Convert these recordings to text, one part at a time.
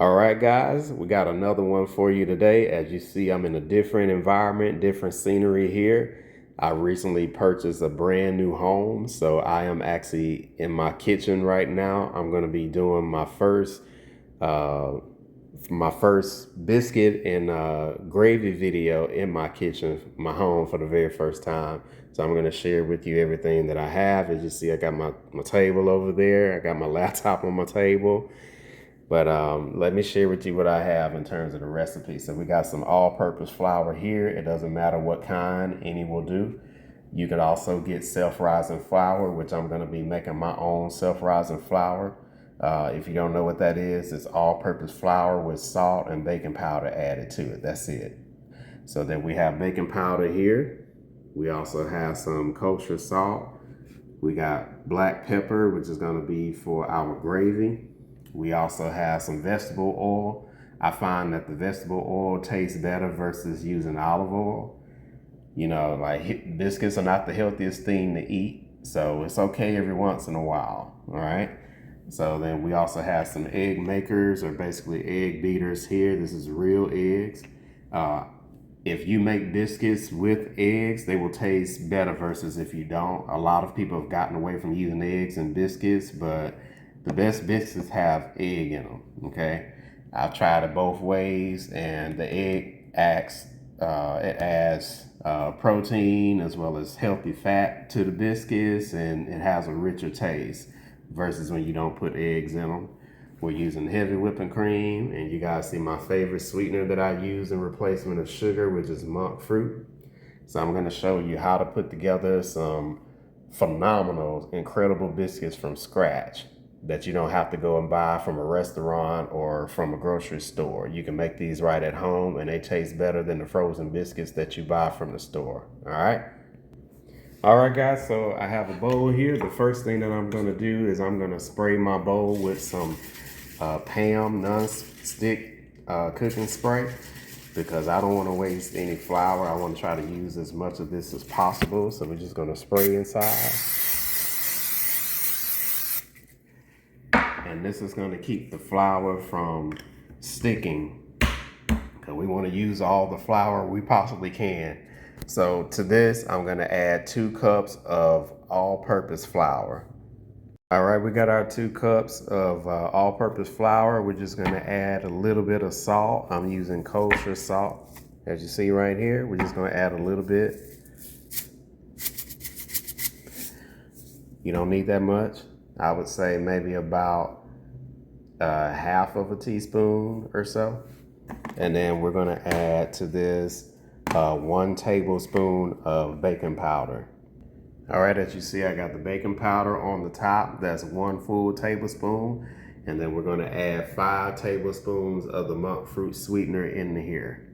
All right, guys, we got another one for you today. As you see, I'm in a different environment, different scenery here. I recently purchased a brand new home, so I am actually in my kitchen right now. I'm going to be doing uh, my first biscuit and gravy video in my kitchen, my home, for the very first time. So I'm going to share with you everything that I have. As you see, I got my table over there. I got my laptop on my table. But let me share with you what I have in terms of the recipe. So we got some all-purpose flour here. It doesn't matter what kind, any will do. You could also get self-rising flour, which I'm going to be making my own self-rising flour. If you don't know what that is, it's all-purpose flour with salt and baking powder added to it. That's it. So then we have baking powder here. We also have some kosher salt. We got black pepper, which is going to be for our gravy. We also have some vegetable oil. I find that the vegetable oil tastes better versus using olive oil. You know, like biscuits are not the healthiest thing to eat, so it's okay every once in a while, all right? So then we also have some egg makers, or basically egg beaters here. This is real eggs. If you make biscuits with eggs, they will taste better versus if you don't. A lot of people have gotten away from using eggs in biscuits, but the best biscuits have egg in them, okay? I've tried it both ways, and the egg adds protein as well as healthy fat to the biscuits, and it has a richer taste versus when you don't put eggs in them. We're using heavy whipping cream, and you guys see my favorite sweetener that I use in replacement of sugar, which is monk fruit. So I'm going to show you how to put together some phenomenal, incredible biscuits from scratch that you don't have to go and buy from a restaurant or from a grocery store. You can make these right at home, and they taste better than the frozen biscuits that you buy from the store. All right. All right, guys, so I have a bowl here. The first thing that I'm gonna do is I'm gonna spray my bowl with some Pam non-stick cooking spray, because I don't wanna waste any flour. I wanna try to use as much of this as possible. So we're just gonna spray inside. And this is gonna keep the flour from sticking, because we wanna use all the flour we possibly can. So to this, I'm gonna add 2 cups of all-purpose flour. All right, we got our 2 cups of all-purpose flour. We're just gonna add a little bit of salt. I'm using kosher salt. As you see right here, we're just gonna add a little bit. You don't need that much. I would say maybe about half of a teaspoon or so. And then we're gonna add to this 1 tablespoon of baking powder. All right, as you see, I got the baking powder on the top. That's 1 full tablespoon. And then we're gonna add 5 tablespoons of the monk fruit sweetener in here.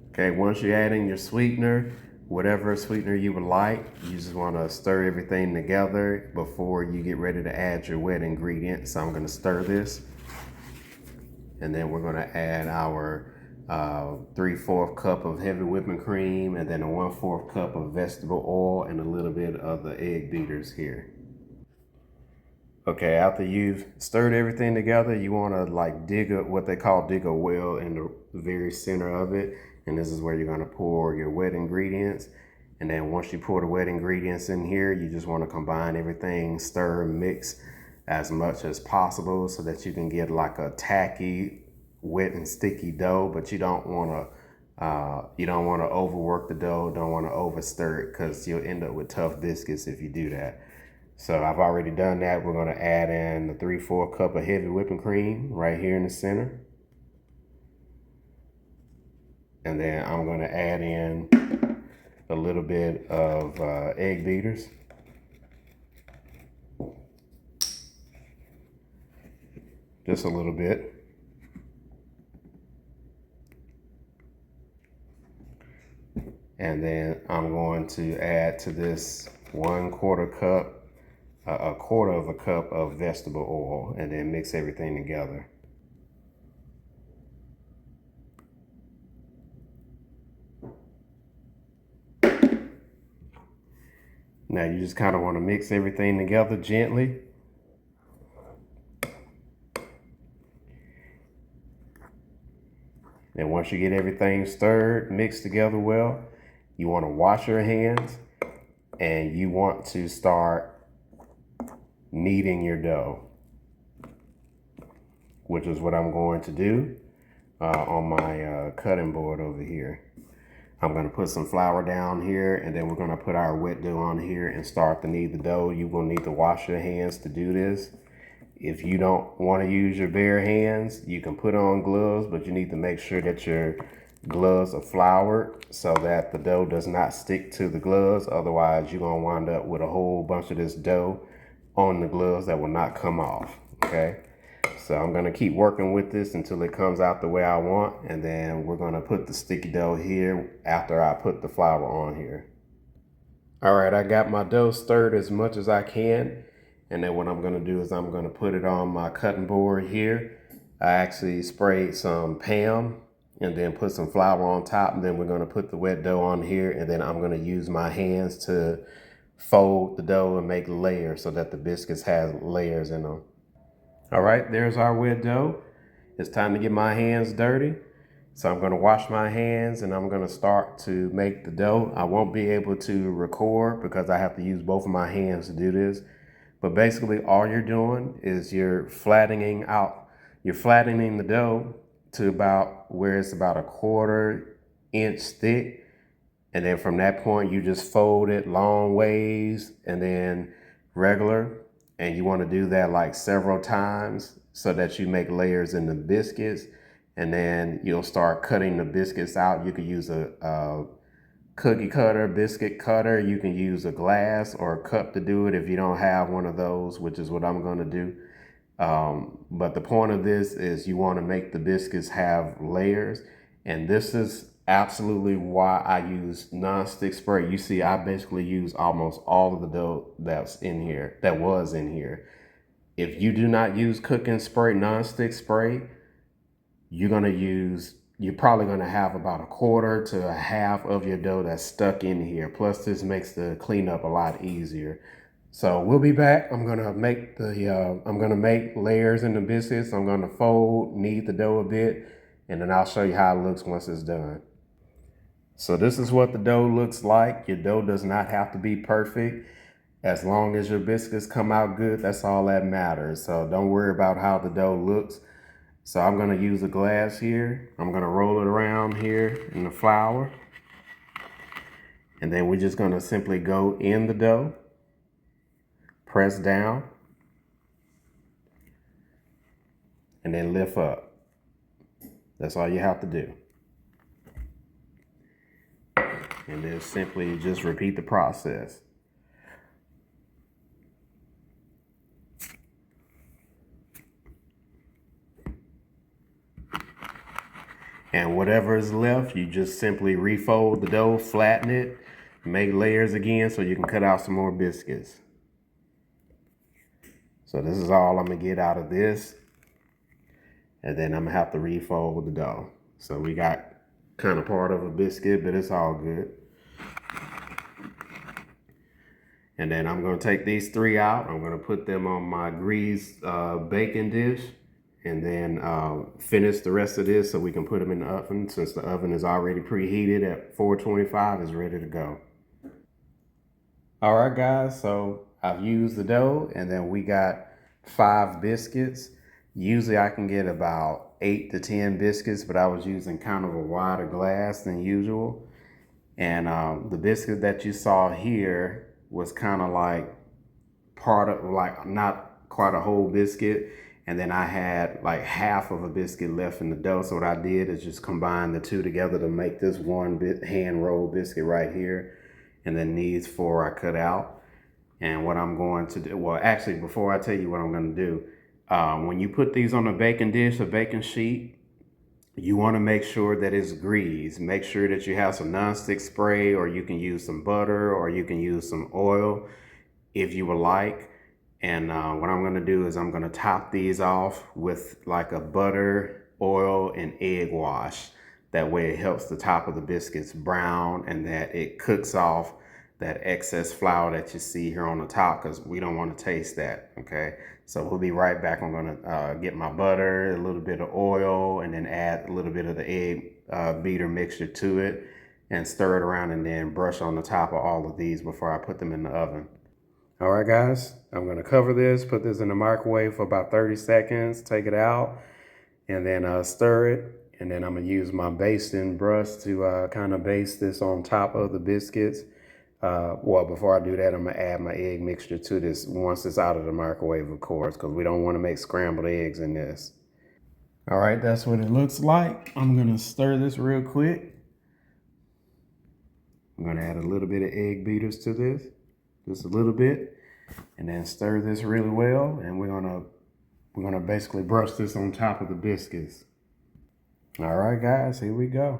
Okay, once you're adding your sweetener, whatever sweetener you would like, you just wanna stir everything together before you get ready to add your wet ingredient. So I'm gonna stir this. And then we're gonna add our 3/4 cup of heavy whipping cream, and then a 1/4 cup of vegetable oil, and a little bit of the egg beaters here. Okay, after you've stirred everything together, you want to like what they call dig a well in the very center of it. And this is where you're going to pour your wet ingredients. And then once you pour the wet ingredients in here, you just want to combine everything, stir and mix as much as possible so that you can get like a tacky, wet and sticky dough. But you don't want to overwork the dough, don't want to over stir it, because you'll end up with tough biscuits if you do that. So I've already done that. We're going to add in the 3/4 cup of heavy whipping cream right here in the center. And then I'm going to add in a little bit of egg beaters. Just a little bit. And then I'm going to add to this 1/4 cup, a 1/4 of a cup of vegetable oil, and then mix everything together. Now you just kind of want to mix everything together gently. And once you get everything stirred, mixed together well, you want to wash your hands and you want to start kneading your dough, which is what I'm going to do on my cutting board over here. I'm going to put some flour down here, and then we're going to put our wet dough on here and start to knead the dough. You will need to wash your hands to do this. If you don't want to use your bare hands, you can put on gloves, but you need to make sure that your gloves are floured so that the dough does not stick to the gloves. Otherwise, you're going to wind up with a whole bunch of this dough on the gloves that will not come off, okay? So I'm gonna keep working with this until it comes out the way I want, and then we're gonna put the sticky dough here after I put the flour on here. All right, I got my dough stirred as much as I can, and then what I'm gonna do is I'm gonna put it on my cutting board here. I actually sprayed some Pam and then put some flour on top, and then we're gonna put the wet dough on here, and then I'm gonna use my hands to fold the dough and make layers so that the biscuits have layers in them. All right, there's our wet dough. It's time to get my hands dirty. So I'm gonna wash my hands and I'm gonna start to make the dough. I won't be able to record because I have to use both of my hands to do this. But basically all you're doing is you're flattening the dough to about where it's about a 1/4 inch thick. And then from that point, you just fold it long ways and then regular. And you want to do that like several times so that you make layers in the biscuits. And then you'll start cutting the biscuits out. You could use a cookie cutter, biscuit cutter. You can use a glass or a cup to do it if you don't have one of those, which is what I'm going to do. But the point of this is you want to make the biscuits have layers. And this is absolutely why I use nonstick spray. You see, I basically use almost all of the dough that was in here. If you do not use cooking spray, nonstick spray, you're probably gonna have about a 1/4 to a half of your dough that's stuck in here. Plus this makes the cleanup a lot easier. So we'll be back. I'm gonna make layers in the biscuits. I'm gonna knead the dough a bit, and then I'll show you how it looks once it's done. So this is what the dough looks like. Your dough does not have to be perfect. As long as your biscuits come out good, that's all that matters. So don't worry about how the dough looks. So I'm gonna use a glass here. I'm gonna roll it around here in the flour. And then we're just gonna simply go in the dough, press down, and then lift up. That's all you have to do. And then simply just repeat the process. And whatever is left, you just simply refold the dough, flatten it, make layers again so you can cut out some more biscuits. So this is all I'm gonna get out of this. And then I'm gonna have to refold the dough. So we got kind of part of a biscuit, but it's all good. And then I'm gonna take these 3 out. I'm gonna put them on my greased baking dish, and then finish the rest of this so we can put them in the oven. Since the oven is already preheated at 425, it's ready to go. All right, guys, so I've used the dough, and then we got 5 biscuits. Usually I can get about 8 to 10 biscuits, but I was using kind of a wider glass than usual. And the biscuit that you saw here was kind of like part of, like, not quite a whole biscuit. And then I had like half of a biscuit left in the dough. So what I did is just combine the two together to make this one hand rolled biscuit right here. And then these 4 I cut out. And what I'm going to do, well, actually, before I tell you what I'm going to do, when you put these on a baking dish, a baking sheet, you want to make sure that it's greased. Make sure that you have some nonstick spray, or you can use some butter, or you can use some oil if you would like. And what I'm gonna do is I'm gonna top these off with like a butter, oil, and egg wash. That way it helps the top of the biscuits brown and that it cooks off that excess flour that you see here on the top, because we don't want to taste that. Okay, so we'll be right back. I'm gonna get my butter, a little bit of oil, and then add a little bit of the egg beater mixture to it and stir it around, and then brush on the top of all of these before I put them in the oven. All right, guys, I'm gonna cover this, put this in the microwave for about 30 seconds, take it out, and then stir it. And then I'm gonna use my basting brush to kind of baste this on top of the biscuits. Well, before I do that, I'm gonna add my egg mixture to this once it's out of the microwave, of course, because we don't wanna make scrambled eggs in this. All right, that's what it looks like. I'm gonna stir this real quick. I'm gonna add a little bit of egg beaters to this, just a little bit, and then stir this really well. And we're gonna basically brush this on top of the biscuits. All right, guys, here we go.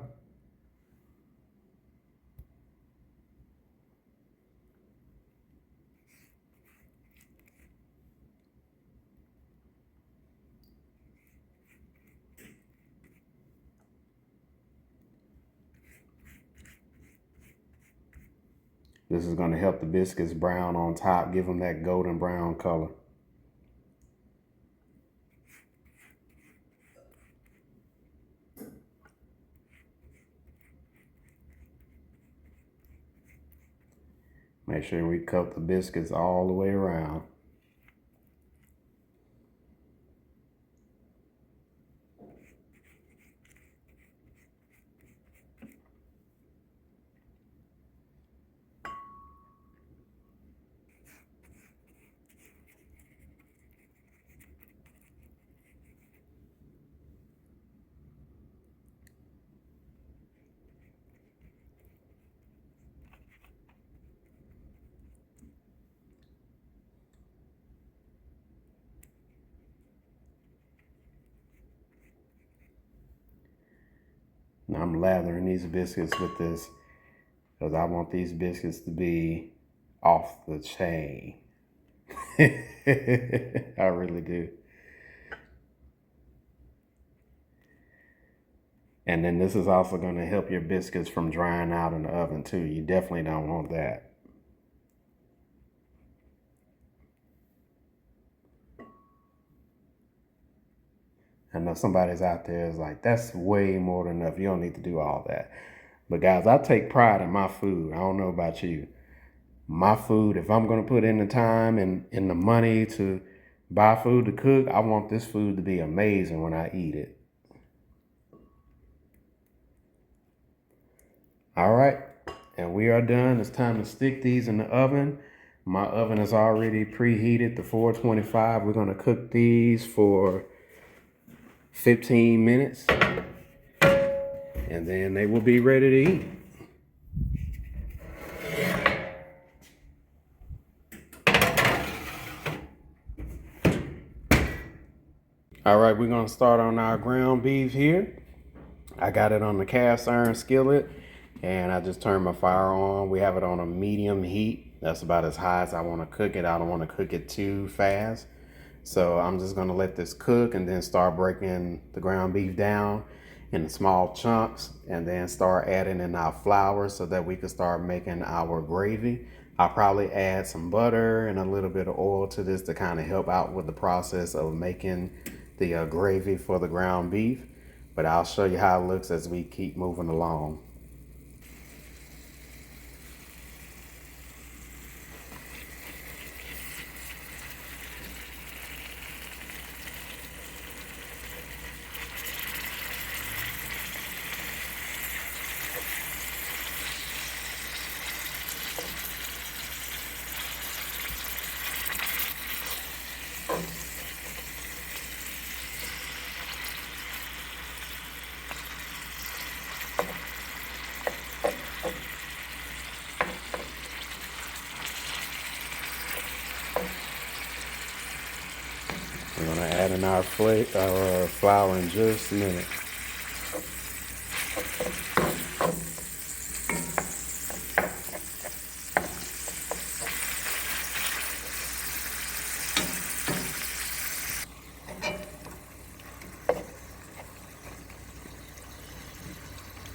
This is gonna help the biscuits brown on top, give them that golden brown color. Make sure we coat the biscuits all the way around. Now I'm lathering these biscuits with this because I want these biscuits to be off the chain. I really do. And then this is also going to help your biscuits from drying out in the oven too. You definitely don't want that. I know somebody's out there is like, that's way more than enough. You don't need to do all that. But guys, I take pride in my food. I don't know about you. My food, if I'm going to put in the time and in the money to buy food to cook, I want this food to be amazing when I eat it. All right, and we are done. It's time to stick these in the oven. My oven is already preheated to 425. We're going to cook these for 15 minutes, and then they will be ready to eat. All right, we're going to start on our ground beef here. I got it on the cast iron skillet, and I just turned my fire on. We have it on a medium heat. That's about as high as I want to cook it. I don't want to cook it too fast. So I'm just going to let this cook and then start breaking the ground beef down in small chunks, and then start adding in our flour so that we can start making our gravy. I'll probably add some butter and a little bit of oil to this to kind of help out with the process of making the gravy for the ground beef. But I'll show you how it looks as we keep moving along. We're going to add in our flour in just a minute.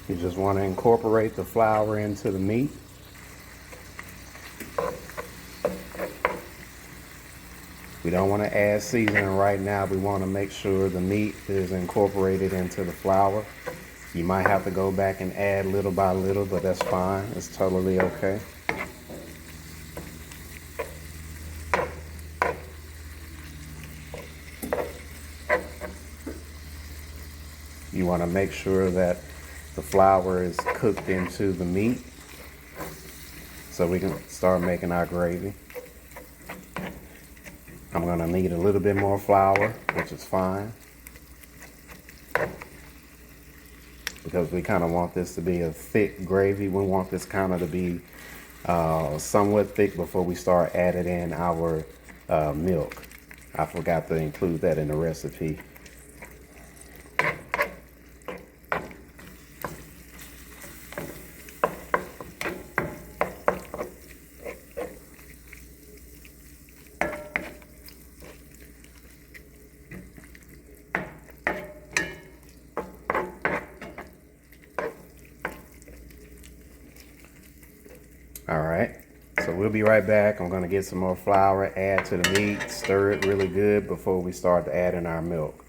You just want to incorporate the flour into the meat. We don't want to add seasoning right now. We want to make sure the meat is incorporated into the flour. You might have to go back and add little by little, but that's fine. It's totally okay. You want to make sure that the flour is cooked into the meat so we can start making our gravy. I'm going to need a little bit more flour, which is fine, because we kind of want this to be a thick gravy. We want this kind of to be somewhat thick before we start adding in our milk. I forgot to include that in the recipe. All right, so we'll be right back. I'm gonna get some more flour, add to the meat, stir it really good before we start to add in our milk.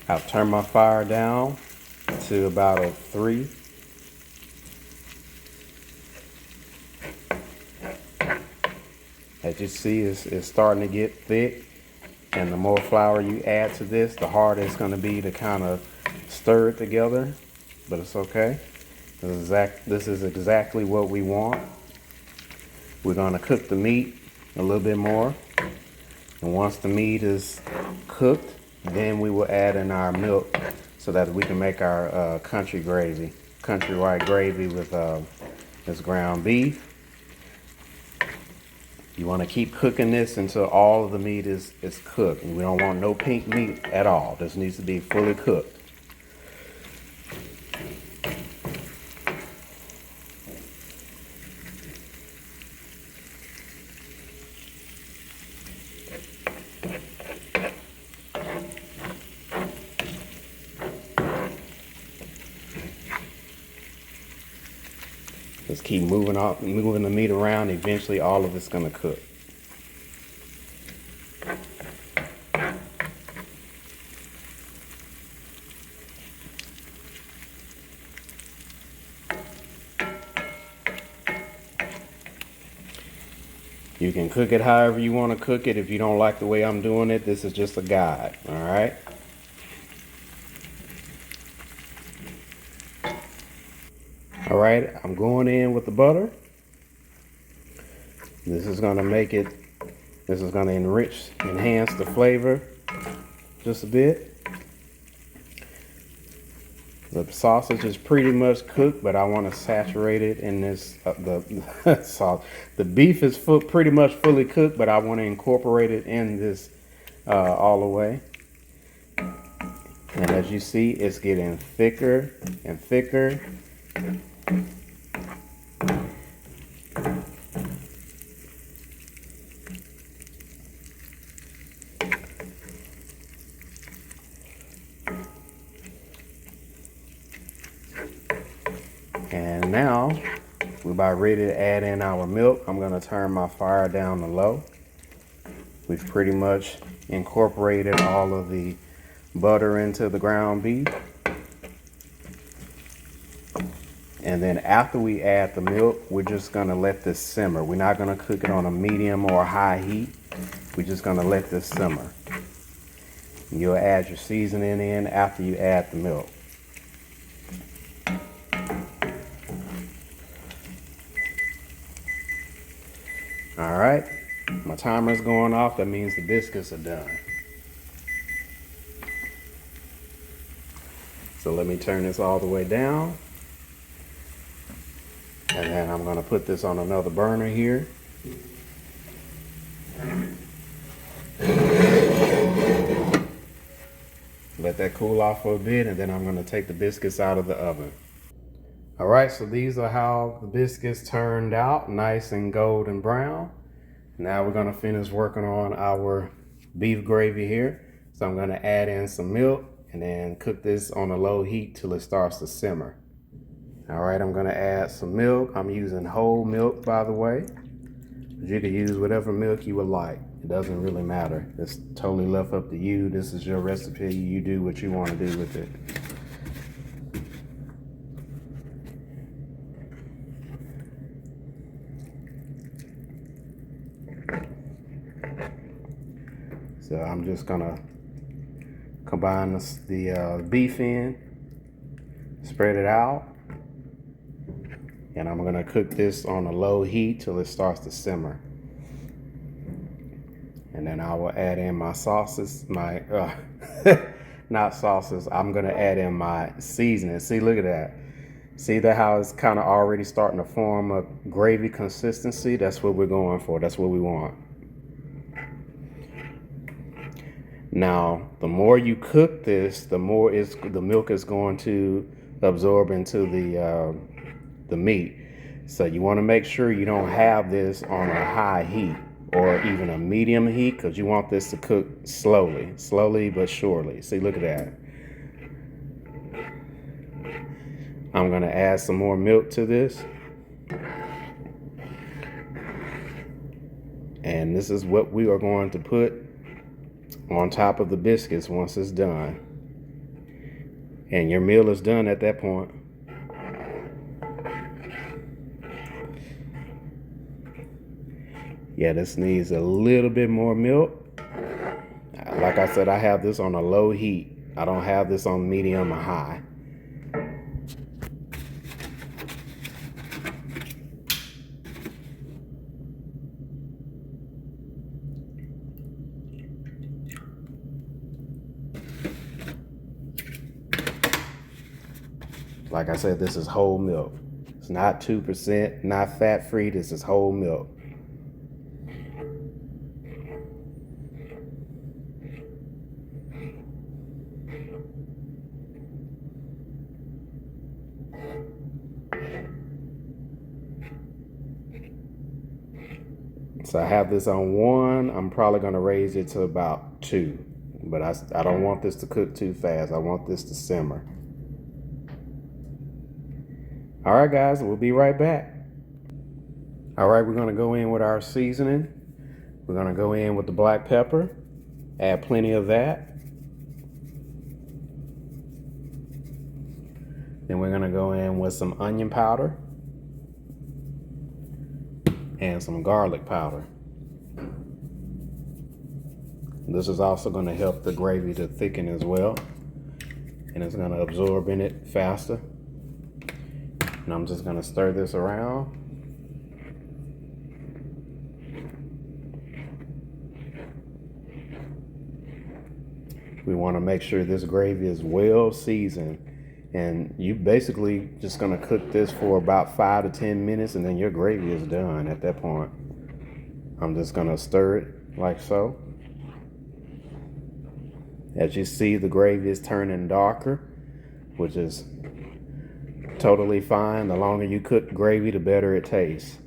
I've turned my fire down to about a 3. As you see, it's starting to get thick, and the more flour you add to this, the harder it's going to be to kind of stir it together, but it's okay. This is exactly what we want. We're going to cook the meat a little bit more, and once the meat is cooked, then we will add in our milk so that we can make our country white gravy with this ground beef. You want to keep cooking this until all of the meat is cooked. And we don't want no pink meat at all. This needs to be fully cooked. Just keep moving the meat around. Eventually, all of it's gonna cook. You can cook it however you want to cook it. If you don't like the way I'm doing it, this is just a guide. All right. All right, I'm going in with the butter. This is going to enhance the flavor just a bit. The sausage is pretty much cooked, but I want to saturate it in this, the sauce. The beef is pretty much fully cooked, but I want to incorporate it in this all the way. And as you see, it's getting thicker and thicker. And now we're about ready to add in our milk. I'm going to turn my fire down to low. We've pretty much incorporated all of the butter into the ground beef. And then after we add the milk, we're just going to let this simmer. We're not going to cook it on a medium or a high heat. We're just going to let this simmer. You'll add your seasoning in after you add the milk. All right, my timer's going off. That means the biscuits are done. So let me turn this all the way down. And then I'm gonna put this on another burner here. Let that cool off for a bit, and then I'm gonna take the biscuits out of the oven. All right, so these are how the biscuits turned out, nice and golden brown. Now we're gonna finish working on our beef gravy here. So I'm going to add in some milk and then cook this on a low heat till it starts to simmer. All right, I'm going to add some milk. I'm using whole milk, by the way. You can use whatever milk you would like. It doesn't really matter. It's totally left up to you. This is your recipe. You do what you want to do with it. So I'm just gonna combine the beef in, spread it out, and I'm gonna cook this on a low heat till it starts to simmer. And then I will add in my sauces, not sauces, I'm gonna add in my seasoning. See, look at that. See that how it's kind of already starting to form a gravy consistency? That's what we're going for, that's what we want. Now, the more you cook this, the more the milk is going to absorb into the meat. So you want to make sure you don't have this on a high heat or even a medium heat, because you want this to cook slowly but surely. See, look at that. I'm going to add some more milk to this. And this is what we are going to put on top of the biscuits once it's done. And your meal is done at that point. Yeah, this needs a little bit more milk. Like I said, I have this on a low heat. I don't have this on medium or high. Like I said, this is whole milk. It's not 2%, not fat-free. This is whole milk. So I have this on 1. I'm probably going to raise it to about 2. But I don't want this to cook too fast. I want this to simmer. All right, guys, we'll be right back. All right, we're going to go in with our seasoning. We're going to go in with the black pepper. Add plenty of that. Then we're going to go in with some onion powder and some garlic powder. This is also going to help the gravy to thicken as well, and it's going to absorb in it faster. And I'm just going to stir this around. We want to make sure this gravy is well seasoned. And you basically just going to cook this for about 5 to 10 minutes, and then your gravy is done at that point. I'm just going to stir it like so. As you see, the gravy is turning darker, which is totally fine. The longer you cook gravy, the better it tastes.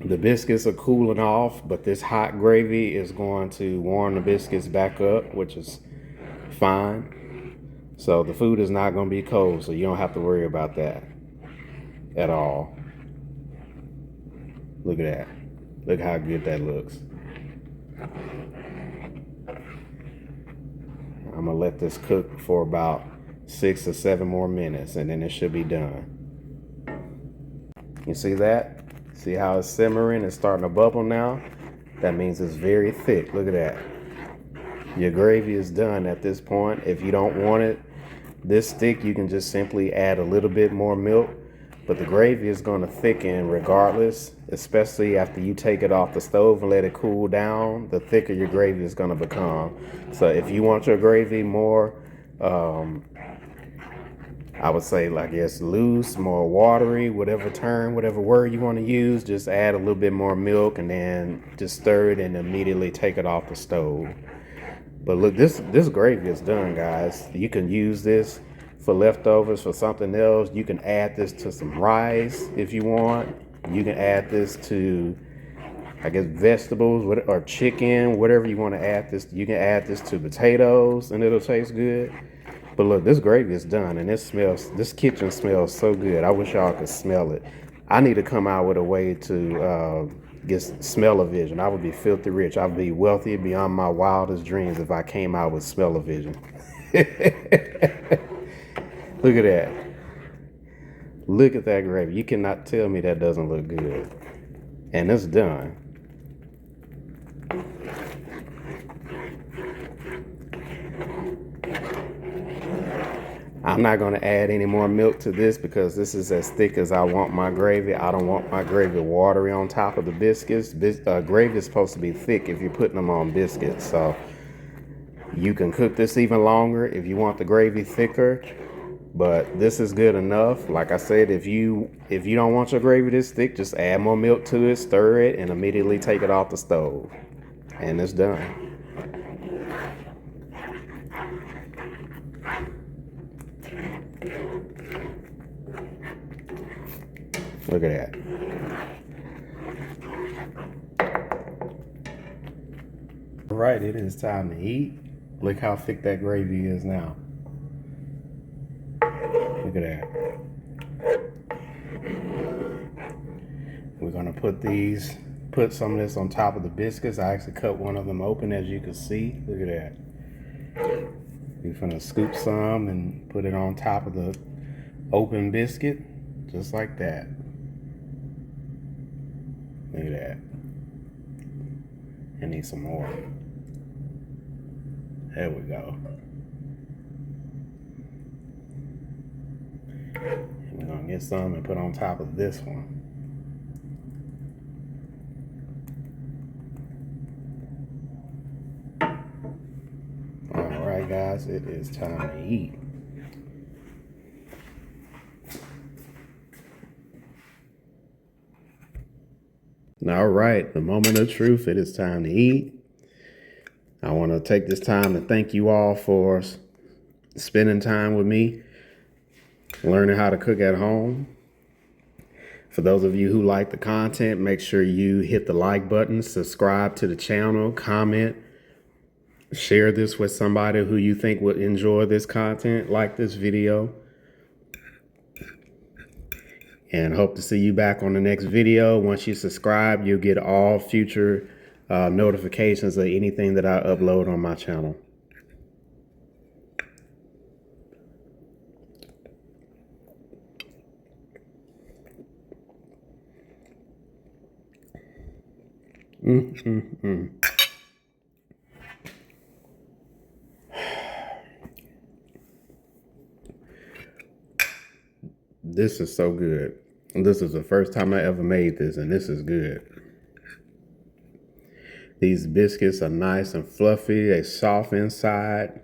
The biscuits are cooling off, but this hot gravy is going to warm the biscuits back up, which is fine. So the food is not going to be cold, so you don't have to worry about that at all. Look at that. Look how good that looks. I'm going to let this cook for about 6 or 7 more minutes, and then it should be done. You see that? See how it's simmering? It's starting to bubble now. That means it's very thick. Look at that. Your gravy is done at this point. If you don't want it this thick, you can just simply add a little bit more milk. But the gravy is going to thicken regardless, especially after you take it off the stove and let it cool down. The thicker your gravy is going to become. So if you want your gravy more, I would say, like, yes, loose, more watery, whatever word you want to use, just add a little bit more milk and then just stir it and immediately take it off the stove. But look, this gravy is done, guys. You can use this for leftovers for something else. You can add this to some rice if you want. You can add this to, I guess, vegetables or chicken, whatever you want to add this. You can add this to potatoes and it'll taste good. But look, this gravy is done and this kitchen smells so good. I wish y'all could smell it. I need to come out with a way to get smell-o-vision. I would be filthy rich. I would be wealthy beyond my wildest dreams if I came out with smell-o-vision. Look at that. Look at that gravy. You cannot tell me that doesn't look good. And it's done. I'm not going to add any more milk to this because this is as thick as I want my gravy. I don't want my gravy watery on top of the biscuits. Gravy is supposed to be thick if you're putting them on biscuits. So you can cook this even longer if you want the gravy thicker. But this is good enough. Like I said, if you don't want your gravy this thick, just add more milk to it, stir it, and immediately take it off the stove. And it's done. Look at that. All right, it is time to eat. Look how thick that gravy is now. Look at that. We're gonna put some of this on top of the biscuits. I actually cut one of them open, as you can see. Look at that. We're gonna scoop some and put it on top of the open biscuit, just like that. Look at that. I need some more. There we go. And we're gonna get some and put on top of this one. All right, guys, it is time to eat. All right, the moment of truth, it is time to eat. I want to take this time to thank you all for spending time with me, learning how to cook at home. For those of you who like the content, make sure you hit the like button, subscribe to the channel, comment, share this with somebody who you think would enjoy this content, like this video. And hope to see you back on the next video. Once you subscribe, you'll get all future notifications of anything that I upload on my channel. This is so good. This is the first time I ever made this, and this is good. These biscuits are nice and fluffy. They're soft inside.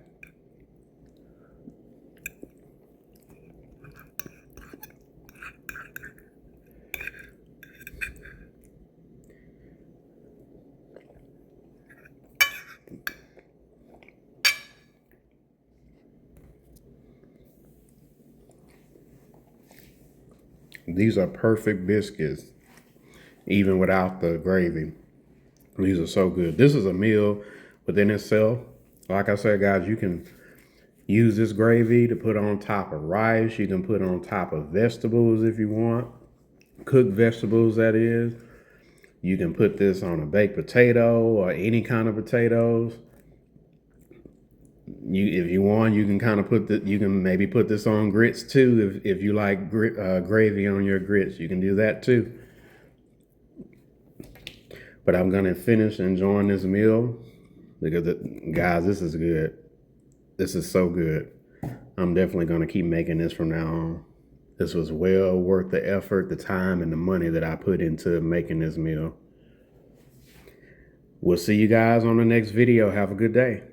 These are perfect biscuits, even without the gravy. These are so good. This is a meal within itself. Like I said, guys, you can use this gravy to put on top of rice. You can put on top of vegetables if you want. Cooked vegetables, that is. You can put this on a baked potato or any kind of potatoes. If you want, you can kind of you can maybe put this on grits too. If you like gravy on your grits, you can do that too. But I'm gonna finish enjoying this meal because, guys, this is good. This is so good. I'm definitely gonna keep making this from now on. This was well worth the effort, the time, and the money that I put into making this meal. We'll see you guys on the next video. Have a good day.